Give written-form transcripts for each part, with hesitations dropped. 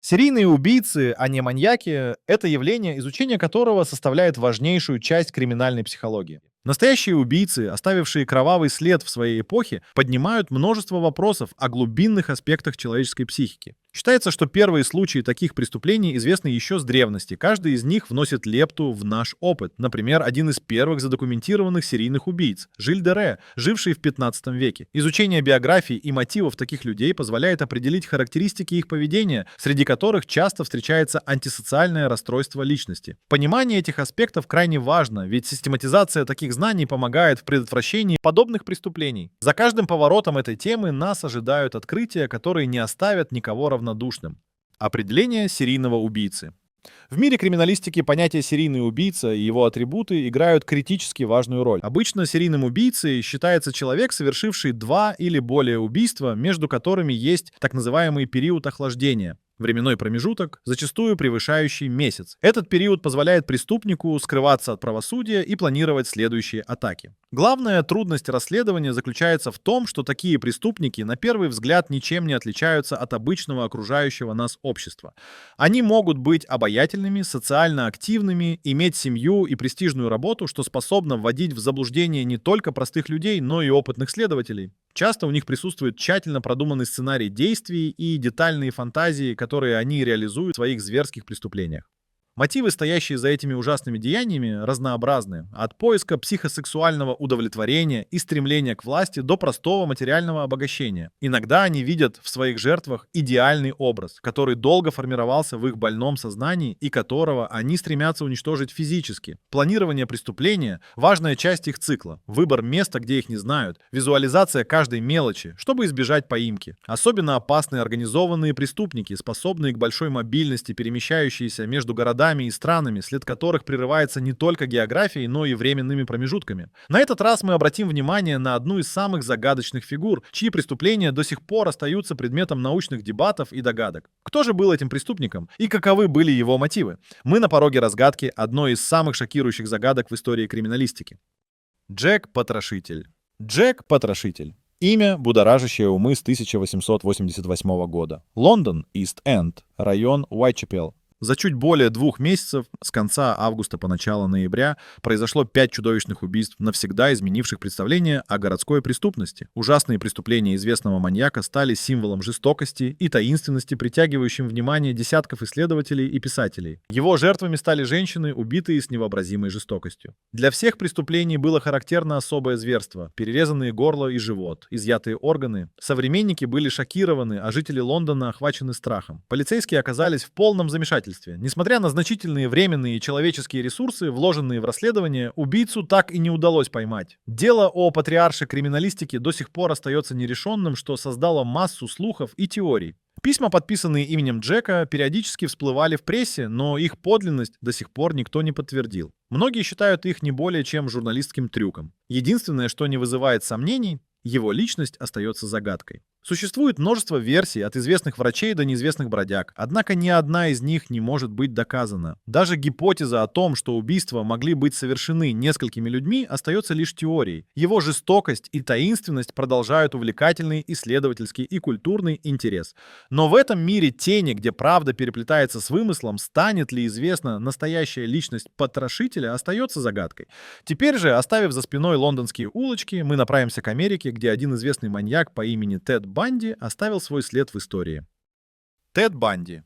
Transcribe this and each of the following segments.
Серийные убийцы, а не маньяки — это явление, изучение которого составляет важнейшую часть криминальной психологии. Настоящие убийцы, оставившие кровавый след в своей эпохе, поднимают множество вопросов о глубинных аспектах человеческой психики. Считается, что первые случаи таких преступлений известны еще с древности. Каждый из них вносит лепту в наш опыт. Например, один из первых задокументированных серийных убийц — Жиль де Ре, живший в 15 веке. Изучение биографий и мотивов таких людей позволяет определить характеристики их поведения, среди которых часто встречается антисоциальное расстройство личности. Понимание этих аспектов крайне важно, ведь систематизация таких знаний помогает в предотвращении подобных преступлений. За каждым поворотом этой темы нас ожидают открытия, которые не оставят никого равнодушным. Определение серийного убийцы. В мире криминалистики понятие «серийный убийца» и его атрибуты играют критически важную роль. Обычно серийным убийцей считается человек, совершивший 2 или более убийства, между которыми есть так называемый период охлаждения. Временной промежуток, зачастую превышающий месяц. Этот период позволяет преступнику скрываться от правосудия и планировать следующие атаки. Главная трудность расследования заключается в том, что такие преступники на первый взгляд ничем не отличаются от обычного окружающего нас общества. Они могут быть обаятельными, социально активными, иметь семью и престижную работу, что способно вводить в заблуждение не только простых людей, но и опытных следователей. Часто у них присутствует тщательно продуманный сценарий действий и детальные фантазии, которые они реализуют в своих зверских преступлениях. Мотивы, стоящие за этими ужасными деяниями, разнообразны. От поиска психосексуального удовлетворения и стремления к власти до простого материального обогащения. Иногда они видят в своих жертвах идеальный образ, который долго формировался в их больном сознании и которого они стремятся уничтожить физически. Планирование преступления – важная часть их цикла. Выбор места, где их не знают. Визуализация каждой мелочи, чтобы избежать поимки. Особенно опасны организованные преступники, способные к большой мобильности, перемещающиеся между городами и странами, след которых прерывается не только географией, но и временными промежутками. На этот раз мы обратим внимание на одну из самых загадочных фигур, чьи преступления до сих пор остаются предметом научных дебатов и догадок. Кто же был этим преступником и каковы были его мотивы? Мы на пороге разгадки одной из самых шокирующих загадок в истории криминалистики. Джек-потрошитель. Джек-потрошитель. Имя, будоражащее умы с 1888 года. Лондон, Ист-Энд, район Уайтчепел. За чуть более 2 месяцев, с конца августа по начало ноября, произошло 5 чудовищных убийств, навсегда изменивших представление о городской преступности. Ужасные преступления известного маньяка стали символом жестокости и таинственности, притягивающим внимание десятков исследователей и писателей. Его жертвами стали женщины, убитые с невообразимой жестокостью. Для всех преступлений было характерно особое зверство: перерезанные горло и живот, изъятые органы. Современники были шокированы, а жители Лондона охвачены страхом. Полицейские оказались в полном замешательстве. Несмотря на значительные временные и человеческие ресурсы, вложенные в расследование, убийцу так и не удалось поймать. Дело о патриарше криминалистики до сих пор остается нерешенным, что создало массу слухов и теорий. Письма, подписанные именем Джека, периодически всплывали в прессе, но их подлинность до сих пор никто не подтвердил. Многие считают их не более чем журналистским трюком. Единственное, что не вызывает сомнений — его личность остается загадкой. Существует множество версий, от известных врачей до неизвестных бродяг, однако ни одна из них не может быть доказана. Даже гипотеза о том, что убийства могли быть совершены несколькими людьми, остается лишь теорией. Его жестокость и таинственность продолжают увлекательный исследовательский и культурный интерес. Но в этом мире тени, где правда переплетается с вымыслом, станет ли известна настоящая личность потрошителя, остается загадкой. Теперь же, оставив за спиной лондонские улочки, мы направимся к Америке, где один известный маньяк по имени Тед Банди оставил свой след в истории. Тед Банди.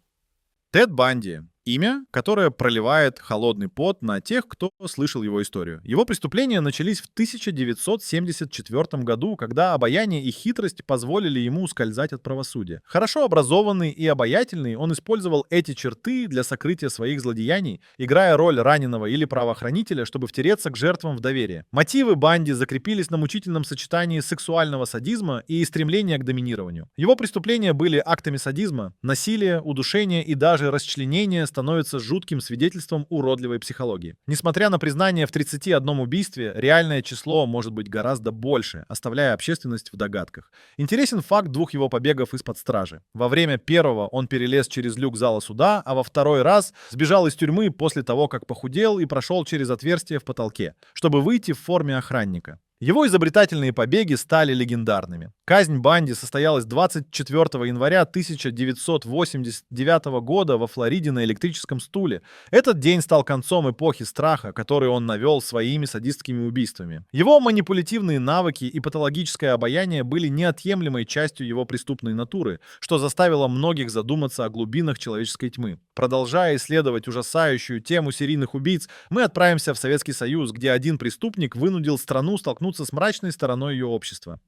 Тед Банди — имя, которое проливает холодный пот на тех, кто слышал его историю. Его преступления начались в 1974 году, когда обаяние и хитрость позволили ему ускользать от правосудия. Хорошо образованный и обаятельный, он использовал эти черты для сокрытия своих злодеяний, играя роль раненого или правоохранителя, чтобы втереться к жертвам в доверие. Мотивы Банди закрепились на мучительном сочетании сексуального садизма и стремления к доминированию. Его преступления были актами садизма, насилия, удушения и даже расчленения становится жутким свидетельством уродливой психологии. Несмотря на признание в 31 убийстве, реальное число может быть гораздо больше, оставляя общественность в догадках. Интересен факт 2 его побегов из-под стражи. Во время первого он перелез через люк зала суда, а во второй раз сбежал из тюрьмы после того, как похудел и прошел через отверстие в потолке, чтобы выйти в форме охранника. Его изобретательные побеги стали легендарными. Казнь Банди состоялась 24 января 1989 года во Флориде на электрическом стуле. Этот день стал концом эпохи страха, который он навел своими садистскими убийствами. Его манипулятивные навыки и патологическое обаяние были неотъемлемой частью его преступной натуры, что заставило многих задуматься о глубинах человеческой тьмы. Продолжая исследовать ужасающую тему серийных убийц, мы отправимся в Советский Союз, где один преступник вынудил страну столкнуться с мрачной стороной ее общества.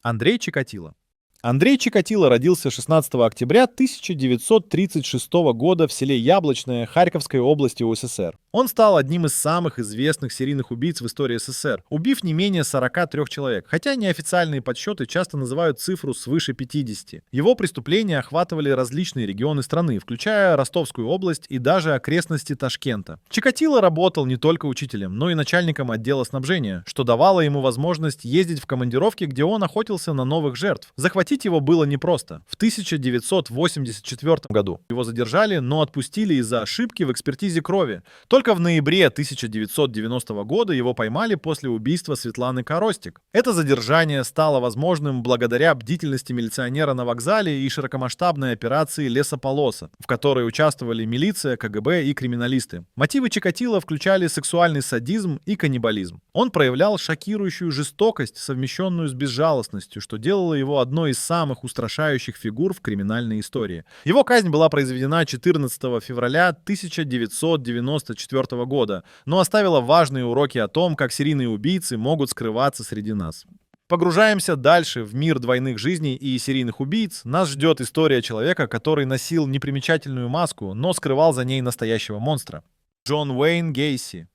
Андрей Чикатило. Андрей Чикатило родился 16 октября 1936 года в селе Яблочное Харьковской области УССР. Он стал одним из самых известных серийных убийц в истории СССР, убив не менее 43 человек, хотя неофициальные подсчеты часто называют цифру свыше 50. Его преступления охватывали различные регионы страны, включая Ростовскую область и даже окрестности Ташкента. Чикатило работал не только учителем, но и начальником отдела снабжения, что давало ему возможность ездить в командировки, где он охотился на новых жертв. Захватить его было непросто. В 1984 году его задержали, но отпустили из-за ошибки в экспертизе крови. Только в ноябре 1990 года его поймали после убийства Светланы Коростик. Это задержание стало возможным благодаря бдительности милиционера на вокзале и широкомасштабной операции «Лесополоса», в которой участвовали милиция, КГБ и криминалисты. Мотивы Чикатило включали сексуальный садизм и каннибализм. Он проявлял шокирующую жестокость, совмещенную с безжалостностью, что делало его одной из самых устрашающих фигур в криминальной истории. Его казнь была произведена 14 февраля 1994 года, но оставила важные уроки о том, как серийные убийцы могут скрываться среди нас. Погружаемся дальше в мир двойных жизней и серийных убийц. Нас ждет история человека, который носил непримечательную маску, но скрывал за ней настоящего монстра. Джон Уэйн Гейси.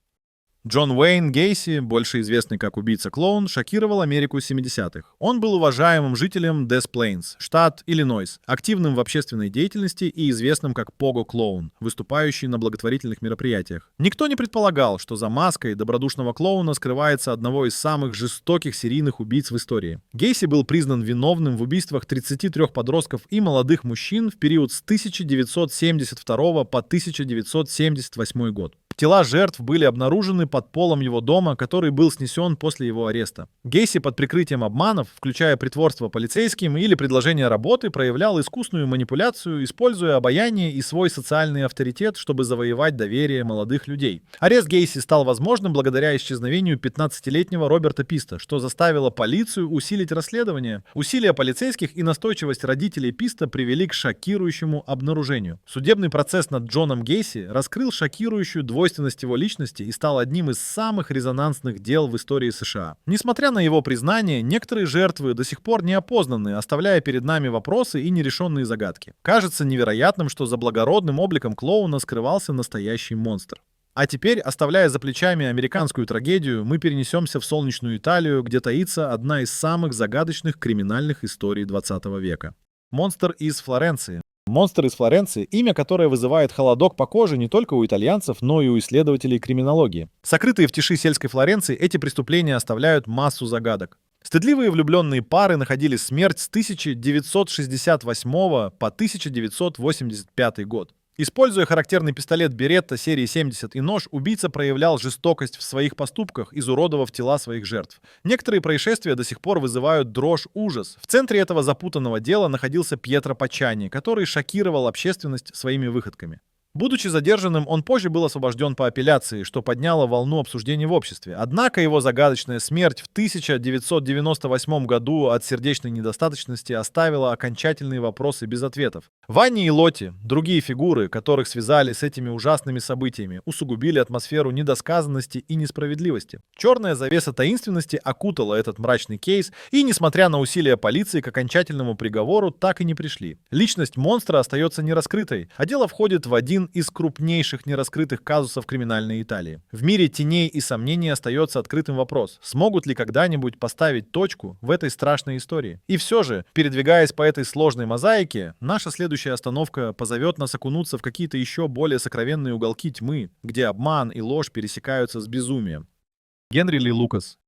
Джон Уэйн Гейси, больше известный как убийца-клоун, шокировал Америку 70-х. Он был уважаемым жителем Дес-Плейнс, штат Иллинойс, активным в общественной деятельности и известным как Пого-клоун, выступающий на благотворительных мероприятиях. Никто не предполагал, что за маской добродушного клоуна скрывается одного из самых жестоких серийных убийц в истории. Гейси был признан виновным в убийствах 33 подростков и молодых мужчин в период с 1972 по 1978 год. Тела жертв были обнаружены под полом его дома, который был снесен после его ареста. Гейси под прикрытием обманов, включая притворство полицейским или предложение работы, проявлял искусную манипуляцию, используя обаяние и свой социальный авторитет, чтобы завоевать доверие молодых людей. Арест Гейси стал возможным благодаря исчезновению 15-летнего Роберта Писта, что заставило полицию усилить расследование. Усилия полицейских и настойчивость родителей Писта привели к шокирующему обнаружению. Судебный процесс над Джоном Гейси раскрыл шокирующую двойственность его личности и стал одним из самых резонансных дел в истории США. Несмотря на его признание, некоторые жертвы до сих пор не опознаны, оставляя перед нами вопросы и нерешенные загадки. Кажется невероятным, что за благородным обликом клоуна скрывался настоящий монстр. А теперь, оставляя за плечами американскую трагедию, мы перенесемся в солнечную Италию, где таится одна из самых загадочных криминальных историй 20 века. Монстр из Флоренции. Монстр из Флоренции — имя, которое вызывает холодок по коже не только у итальянцев, но и у исследователей криминологии. Сокрытые в тиши сельской Флоренции, эти преступления оставляют массу загадок. Стыдливые влюбленные пары находили смерть с 1968 по 1985 год. Используя характерный пистолет Беретта серии 70 и нож, убийца проявлял жестокость в своих поступках, изуродовав тела своих жертв. Некоторые происшествия до сих пор вызывают дрожь, ужас. В центре этого запутанного дела находился Пьетро Паччани, который шокировал общественность своими выходками. Будучи задержанным, он позже был освобожден по апелляции, что подняло волну обсуждений в обществе. Однако его загадочная смерть в 1998 году от сердечной недостаточности оставила окончательные вопросы без ответов. Ванни и Лотти, другие фигуры, которых связали с этими ужасными событиями, усугубили атмосферу недосказанности и несправедливости. Черная завеса таинственности окутала этот мрачный кейс, и, несмотря на усилия полиции, к окончательному приговору так и не пришли. Личность монстра остается нераскрытой, а дело входит в один из крупнейших нераскрытых казусов криминальной Италии. В мире теней и сомнений остается открытым вопрос: смогут ли когда-нибудь поставить точку в этой страшной истории? И все же, передвигаясь по этой сложной мозаике, наша следующая остановка позовет нас окунуться в какие-то еще более сокровенные уголки тьмы, где обман и ложь пересекаются с безумием. Генри Ли Лукас.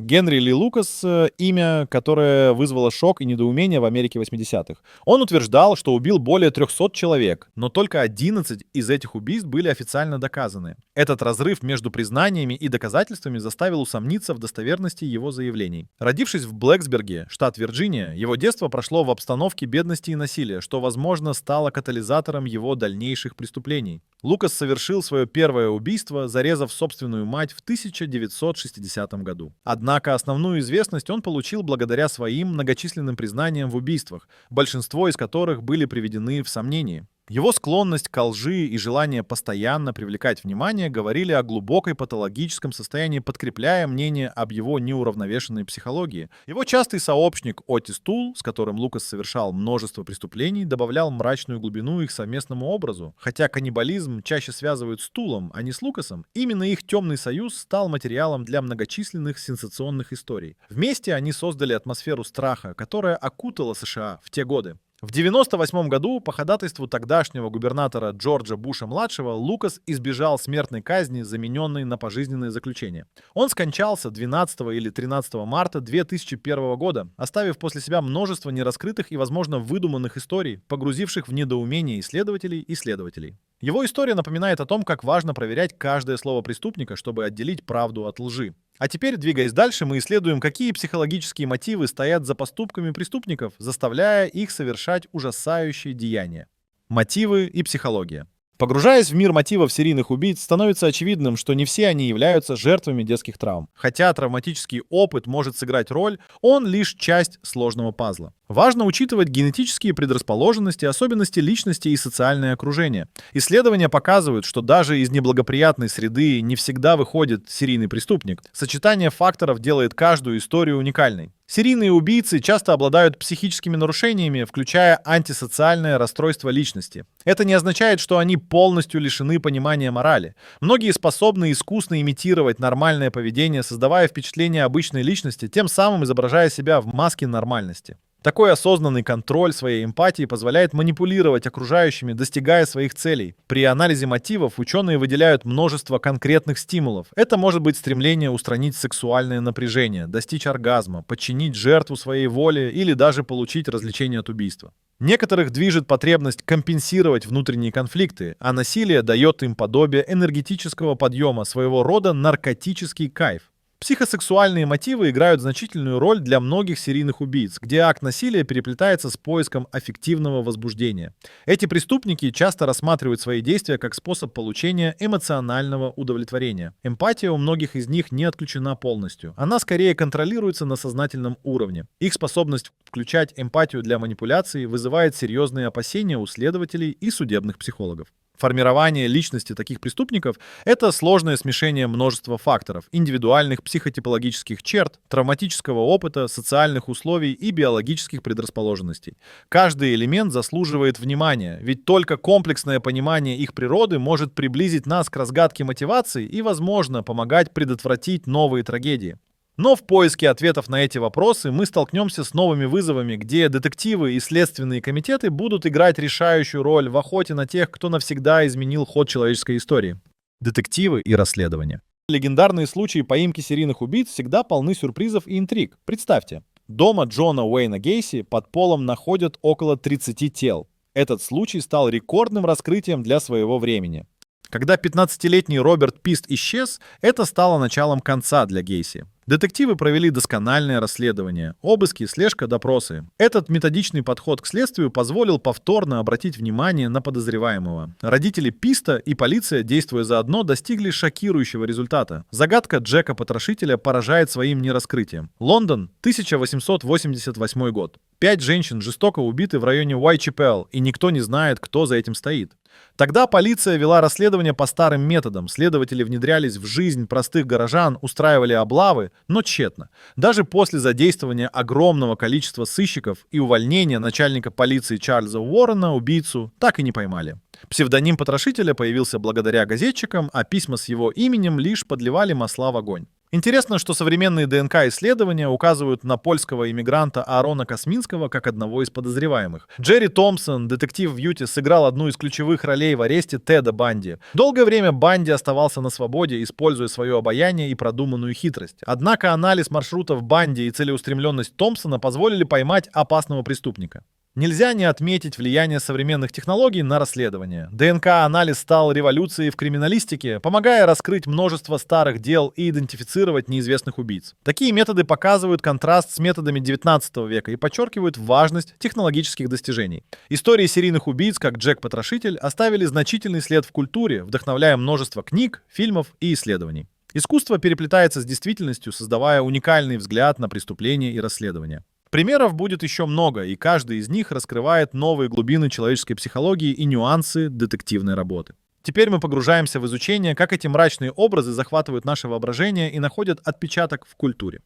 Генри Ли Лукас — имя, которое вызвало шок и недоумение в Америке 80-х. Он утверждал, что убил более 300 человек, но только 11 из этих убийств были официально доказаны. Этот разрыв между признаниями и доказательствами заставил усомниться в достоверности его заявлений. Родившись в Блэксберге, штат Вирджиния, его детство прошло в обстановке бедности и насилия, что, возможно, стало катализатором его дальнейших преступлений. Лукас совершил свое первое убийство, зарезав собственную мать в 1960 году. Однако основную известность он получил благодаря своим многочисленным признаниям в убийствах, большинство из которых были приведены в сомнение. Его склонность к лжи и желание постоянно привлекать внимание говорили о глубокой патологическом состоянии, подкрепляя мнение об его неуравновешенной психологии. Его частый сообщник Отис Тул, с которым Лукас совершал множество преступлений, добавлял мрачную глубину их совместному образу. Хотя каннибализм чаще связывают с Тулом, а не с Лукасом, именно их темный союз стал материалом для многочисленных сенсационных историй. Вместе они создали атмосферу страха, которая окутала США в те годы. В 1998 году по ходатайству тогдашнего губернатора Джорджа Буша-младшего Лукас избежал смертной казни, замененной на пожизненное заключение. Он скончался 12 или 13 марта 2001 года, оставив после себя множество нераскрытых и, возможно, выдуманных историй, погрузивших в недоумение исследователей и следователей. Его история напоминает о том, как важно проверять каждое слово преступника, чтобы отделить правду от лжи. А теперь, двигаясь дальше, мы исследуем, какие психологические мотивы стоят за поступками преступников, заставляя их совершать ужасающие деяния. Мотивы и психология. Погружаясь в мир мотивов серийных убийц, становится очевидным, что не все они являются жертвами детских травм. Хотя травматический опыт может сыграть роль, он лишь часть сложного пазла. Важно учитывать генетические предрасположенности, особенности личности и социальное окружение. Исследования показывают, что даже из неблагоприятной среды не всегда выходит серийный преступник. Сочетание факторов делает каждую историю уникальной. Серийные убийцы часто обладают психическими нарушениями, включая антисоциальное расстройство личности. Это не означает, что они полностью лишены понимания морали. Многие способны искусно имитировать нормальное поведение, создавая впечатление обычной личности, тем самым изображая себя в маске нормальности. Такой осознанный контроль своей эмпатии позволяет манипулировать окружающими, достигая своих целей. При анализе мотивов ученые выделяют множество конкретных стимулов. Это может быть стремление устранить сексуальное напряжение, достичь оргазма, подчинить жертву своей воле или даже получить развлечение от убийства. Некоторых движет потребность компенсировать внутренние конфликты, а насилие дает им подобие энергетического подъема, своего рода наркотический кайф. Психосексуальные мотивы играют значительную роль для многих серийных убийц, где акт насилия переплетается с поиском аффективного возбуждения. Эти преступники часто рассматривают свои действия как способ получения эмоционального удовлетворения. Эмпатия у многих из них не отключена полностью. Она скорее контролируется на сознательном уровне. Их способность включать эмпатию для манипуляции вызывает серьезные опасения у следователей и судебных психологов. Формирование личности таких преступников — это сложное смешение множества факторов, индивидуальных психотипологических черт, травматического опыта, социальных условий и биологических предрасположенностей. Каждый элемент заслуживает внимания, ведь только комплексное понимание их природы может приблизить нас к разгадке мотивации и, возможно, помогать предотвратить новые трагедии. Но в поиске ответов на эти вопросы мы столкнемся с новыми вызовами, где детективы и следственные комитеты будут играть решающую роль в охоте на тех, кто навсегда изменил ход человеческой истории. Детективы и расследования. Легендарные случаи поимки серийных убийц всегда полны сюрпризов и интриг. Представьте, дома Джона Уэйна Гейси под полом находят около 30 тел. Этот случай стал рекордным раскрытием для своего времени. Когда 15-летний Роберт Пист исчез, это стало началом конца для Гейси. Детективы провели доскональное расследование, обыски, слежка, допросы. Этот методичный подход к следствию позволил повторно обратить внимание на подозреваемого. Родители Писта и полиция, действуя заодно, достигли шокирующего результата. Загадка Джека-потрошителя поражает своим нераскрытием. Лондон, 1888 год. 5 женщин жестоко убиты в районе Уайтчепел, и никто не знает, кто за этим стоит. Тогда полиция вела расследование по старым методам. Следователи внедрялись в жизнь простых горожан, устраивали облавы, но тщетно. Даже после задействования огромного количества сыщиков и увольнения начальника полиции Чарльза Уоррена убийцу так и не поймали. Псевдоним потрошителя появился благодаря газетчикам, а письма с его именем лишь подливали масла в огонь. Интересно, что современные ДНК-исследования указывают на польского иммигранта Аарона Косминского как одного из подозреваемых. Джерри Томпсон, детектив в Юте, сыграл одну из ключевых ролей в аресте Теда Банди. Долгое время Банди оставался на свободе, используя свое обаяние и продуманную хитрость. Однако анализ маршрутов Банди и целеустремленность Томпсона позволили поймать опасного преступника. Нельзя не отметить влияние современных технологий на расследование. ДНК-анализ стал революцией в криминалистике, помогая раскрыть множество старых дел и идентифицировать неизвестных убийц. Такие методы показывают контраст с методами 19 века и подчеркивают важность технологических достижений. Истории серийных убийц, как Джек Потрошитель, оставили значительный след в культуре, вдохновляя множество книг, фильмов и исследований. Искусство переплетается с действительностью, создавая уникальный взгляд на преступления и расследования. Примеров будет еще много, и каждый из них раскрывает новые глубины человеческой психологии и нюансы детективной работы. Теперь мы погружаемся в изучение, как эти мрачные образы захватывают наше воображение и находят отпечаток в культуре.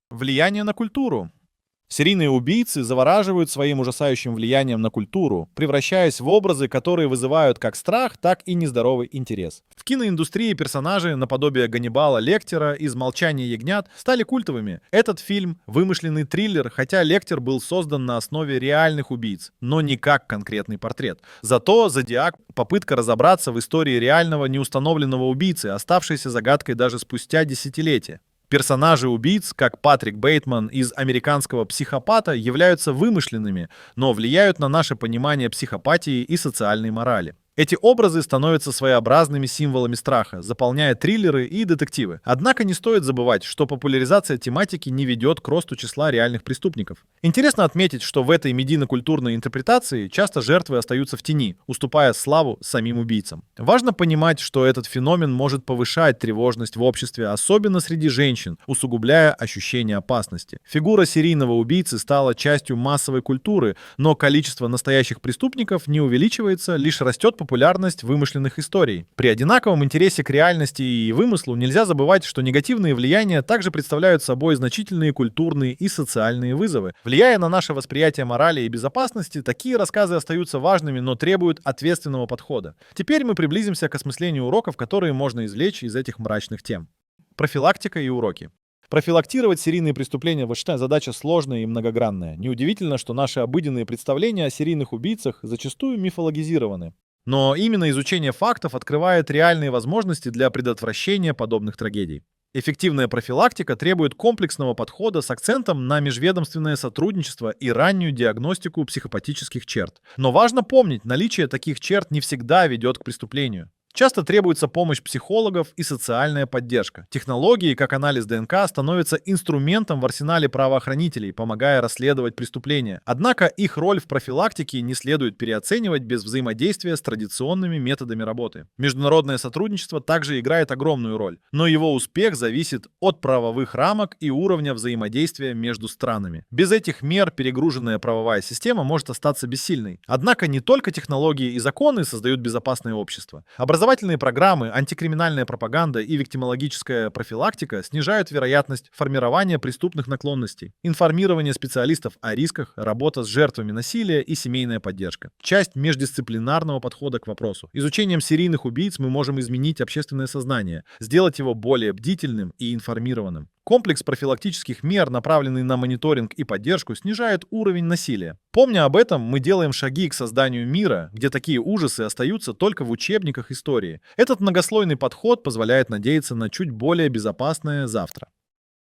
Влияние на культуру. Серийные убийцы завораживают своим ужасающим влиянием на культуру, превращаясь в образы, которые вызывают как страх, так и нездоровый интерес. В киноиндустрии персонажи, наподобие Ганнибала Лектера из «Молчания ягнят», стали культовыми. Этот фильм — вымышленный триллер, хотя Лектер был создан на основе реальных убийц, но не как конкретный портрет. Зато «Зодиак» — попытка разобраться в истории реального неустановленного убийцы, оставшейся загадкой даже спустя десятилетия. Персонажи убийц, как Патрик Бейтман из «Американского психопата», являются вымышленными, но влияют на наше понимание психопатии и социальной морали. Эти образы становятся своеобразными символами страха, заполняя триллеры и детективы. Однако не стоит забывать, что популяризация тематики не ведет к росту числа реальных преступников. Интересно отметить, что в этой медийно-культурной интерпретации часто жертвы остаются в тени, уступая славу самим убийцам. Важно понимать, что этот феномен может повышать тревожность в обществе, особенно среди женщин, усугубляя ощущение опасности. Фигура серийного убийцы стала частью массовой культуры, но количество настоящих преступников не увеличивается, лишь растет популярность вымышленных историй. При одинаковом интересе к реальности и вымыслу нельзя забывать, что негативные влияния также представляют собой значительные культурные и социальные вызовы. Влияя на наше восприятие морали и безопасности, такие рассказы остаются важными, но требуют ответственного подхода. Теперь мы приблизимся к осмыслению уроков, которые можно извлечь из этих мрачных тем. Профилактика и уроки. Профилактировать серийные преступления — задача сложная и многогранная. Неудивительно, что наши обыденные представления о серийных убийцах зачастую мифологизированы. Но именно изучение фактов открывает реальные возможности для предотвращения подобных трагедий. Эффективная профилактика требует комплексного подхода с акцентом на межведомственное сотрудничество и раннюю диагностику психопатических черт. Но важно помнить, наличие таких черт не всегда ведет к преступлению. Часто требуется помощь психологов и социальная поддержка. Технологии, как анализ ДНК, становятся инструментом в арсенале правоохранителей, помогая расследовать преступления. Однако их роль в профилактике не следует переоценивать без взаимодействия с традиционными методами работы. Международное сотрудничество также играет огромную роль, но его успех зависит от правовых рамок и уровня взаимодействия между странами. Без этих мер перегруженная правовая система может остаться бессильной. Однако не только технологии и законы создают безопасное общество. Образовательные программы, антикриминальная пропаганда и виктимологическая профилактика снижают вероятность формирования преступных наклонностей. Информирование специалистов о рисках, работа с жертвами насилия и семейная поддержка. Часть междисциплинарного подхода к вопросу. Изучением серийных убийц мы можем изменить общественное сознание, сделать его более бдительным и информированным. Комплекс профилактических мер, направленный на мониторинг и поддержку, снижает уровень насилия. Помня об этом, мы делаем шаги к созданию мира, где такие ужасы остаются только в учебниках истории. Этот многослойный подход позволяет надеяться на чуть более безопасное завтра.